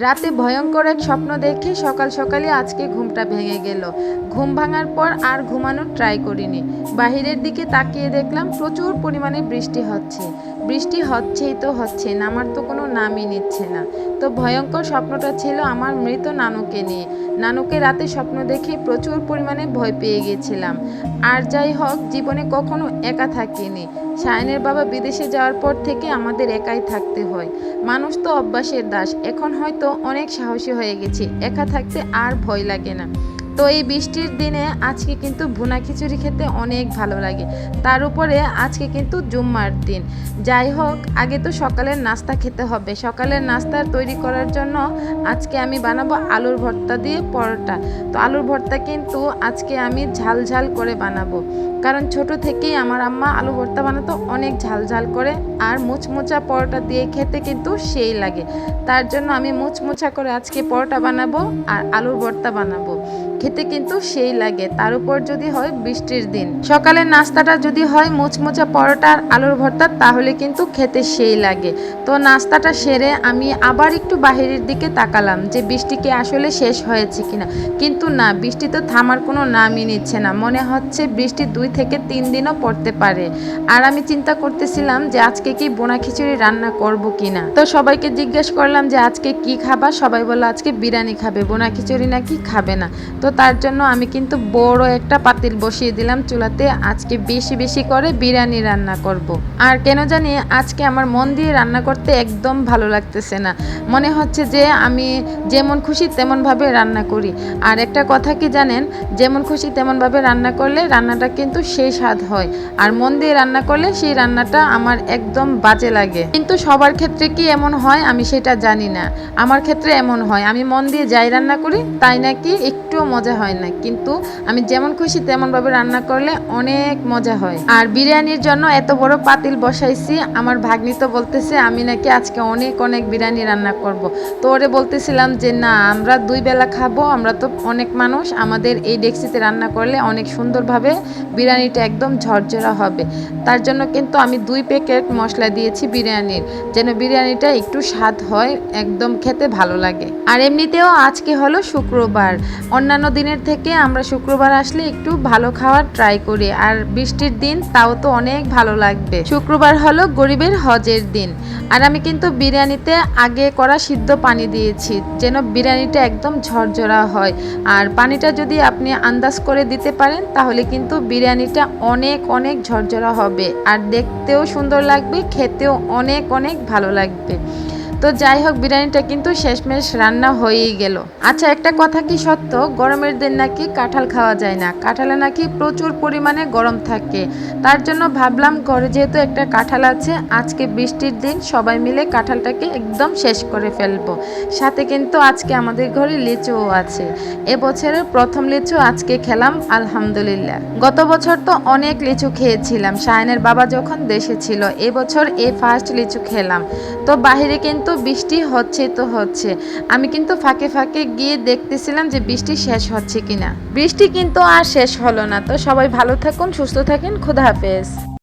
রাতে ভয়ঙ্কর এক স্বপ্ন দেখে সকাল সকালে আজকে ঘুমটা ভেঙে গেল। ঘুম ভাঙার পর আর ঘুমানোর ট্রাই করিনি। বাহিরের দিকে তাকিয়ে দেখলাম প্রচুর পরিমাণে বৃষ্টি হচ্ছে। বৃষ্টি হচ্ছেই তো হচ্ছে, নামার তো কোনো নামই নিচ্ছে না। তো ভয়ঙ্কর স্বপ্নটা ছিল আমার মৃত নানুকে নিয়ে। নানুকে রাতে স্বপ্ন দেখে প্রচুর পরিমাণে ভয় পেয়ে গেছিলাম। আর যাই হোক, জীবনে কখনো একা থাকিনি। শায়নের বাবা বিদেশে যাওয়ার পর থেকে আমাদের একাই থাকতে হয়। মানুষ তো অভ্যাসের দাস। এখন হয়তো অনেক সাহসী হয়ে গেছি, একা থাকতে আর ভয় লাগে না। তো এই বৃষ্টির দিনে আজকে কিন্তু ভুনা খিচুড়ি খেতে অনেক ভালো লাগে। তার উপরে আজকে কিন্তু জুম্মার দিন। যাই হোক, আগে তো সকালের নাস্তা খেতে হবে। সকালের নাস্তা তৈরি করার জন্য আজকে আমি বানাবো আলুর ভর্তা দিয়ে পরোটা। তো আলুর ভর্তা কিন্তু আজকে আমি ঝাল ঝাল করে বানাবো, কারণ ছোট থেকেই আমার আম্মা আলু ভর্তা বানাতো অনেক ঝাল ঝাল করে, আর মুচমোচা পরোটা দিয়ে খেতে কিন্তু সেই লাগে। তার জন্য আমি মুচমোচা করে আজকে পরোটা বানাবো আর আলুর ভর্তা বানাবো, খেতে কিন্তু সেই লাগে। তার উপর যদি হয় বৃষ্টির দিন, সকালের নাস্তাটা যদি হয় মুচমোচা পরোটা আর আলুর ভর্তা, তাহলে কিন্তু খেতে সেই লাগে। তো নাস্তাটা সেরে আমি আবার একটু বাহিরের দিকে তাকালাম যে বৃষ্টি কি আসলে শেষ হয়েছে কিনা, কিন্তু না, বৃষ্টি তো থামার কোনো নামই নিচ্ছে না। মনে হচ্ছে বৃষ্টি 2 থেকে 3 দিনও পড়তে পারে। আর আমি চিন্তা করতেছিলাম যে আজকে কি বোনা খিচুড়ি রান্না করব কিনা। তো সবাইকে জিজ্ঞেস করলাম যে আজকে কি খাবা, সবাই বললো আজকে বিরিয়ানি খাবে, বোনা খিচুড়ি নাকি খাবে না। তো তার জন্য আমি কিন্তু বড় একটা পাতিল বসিয়ে দিলাম চুলাতে। আজকে বেশি বেশি করে বিরিয়ানি রান্না করব। আর কেন জানি আজকে আমার মন দিয়ে রান্না করতে একদম ভালো লাগতেছে না। মনে হচ্ছে যে আমি যেমন খুশি তেমনভাবে রান্না করি। আর একটা কথা কি জানেন, যেমন খুশি তেমনভাবে রান্না করলে রান্নাটা কিন্তু সেই স্বাদ হয়, আর মন দিয়ে রান্না করলে সেই রান্নাটা আমার একদম বাজে লাগে। কিন্তু সবার ক্ষেত্রে কি এমন হয় আমি সেটা জানি না। আমার ক্ষেত্রে এমন হয়, আমি মন দিয়ে যাই রান্না করি তাই নাকি একটুও মজা হয় না, কিন্তু আমি যেমন খুশি তেমনভাবে রান্না করলে অনেক মজা হয়। আর বিরিয়ানির জন্য এত বড় পাতিল বসাইছি। আমার ভাগ্নি তো বলতেছে আমি নাকি আজকে অনেক অনেক বিরিয়ানি রান্না করব। তো ওরে বলতেছিলাম যে না, আমরা 2 বেলা খাবো, আমরা তো অনেক মানুষ, আমাদের এই ডেক্সিতে রান্না করলে অনেক সুন্দরভাবে বিরিয়ানিটা একদম ঝরঝরা হবে। তার জন্য কিন্তু আমি 2 প্যাকেট মশলা দিয়েছি বিরিয়ানির, যেন বিরিয়ানিটা একটু স্বাদ হয়, একদম খেতে ভালো লাগে। আর এমনিতেও আজকে হলো শুক্রবার। অন্যান্য দিনের থেকে আমরা শুক্রবার আসলে একটু ভালো খাওয়ার ট্রাই করি, আর বৃষ্টির দিন তাও তো অনেক ভালো লাগবে। শুক্রবার হলো গরিবের হজের দিন। আর আমি কিন্তু বিরিয়ানিতে আগে করা সিদ্ধ পানি দিয়েছি, যেন বিরিয়ানিটা একদম ঝরঝরা হয়। আর পানিটা যদি আপনি আন্দাজ করে দিতে পারেন তাহলে কিন্তু বিরিয়ানিটা অনেক অনেক ঝরঝরা হবে, আর দেখতেও সুন্দর লাগবে, খেতেও অনেক অনেক ভালো লাগবে। তো যাই হোক, বিরিয়ানিটা কিন্তু শেষমেশ রান্না হয়েই গেল। আচ্ছা, একটা কথা কি সত্য, গরমের দিন নাকি কাঁঠাল খাওয়া যায় না, কাঁঠালে নাকি প্রচুর পরিমাণে গরম থাকে। তার জন্য ভাবলাম ঘরে যেহেতু একটা কাঁঠাল আছে, আজকে বৃষ্টির দিন সবাই মিলে কাঁঠালটাকে একদম শেষ করে ফেলবো। সাথে কিন্তু আজকে আমাদের ঘরে লিচুও আছে। এবছরের প্রথম লিচু আজকে খেলাম, আলহামদুলিল্লাহ। গত বছর তো অনেক লিচু খেয়েছিলাম শায়নের বাবা যখন দেশে ছিল, এবছর এই ফার্স্ট লিচু খেলাম। তো বাহিরে কিন্তু বৃষ্টি হচ্ছে তো হচ্ছে, আমি কিন্তু ফাঁকে ফাঁকে গিয়ে দেখতেছিলাম যে বৃষ্টি শেষ হচ্ছে কিনা। বৃষ্টি কিন্তু আর শেষ হলো না। তো সবাই ভালো থাকুন, সুস্থ থাকেন, খোদা হাফেজ।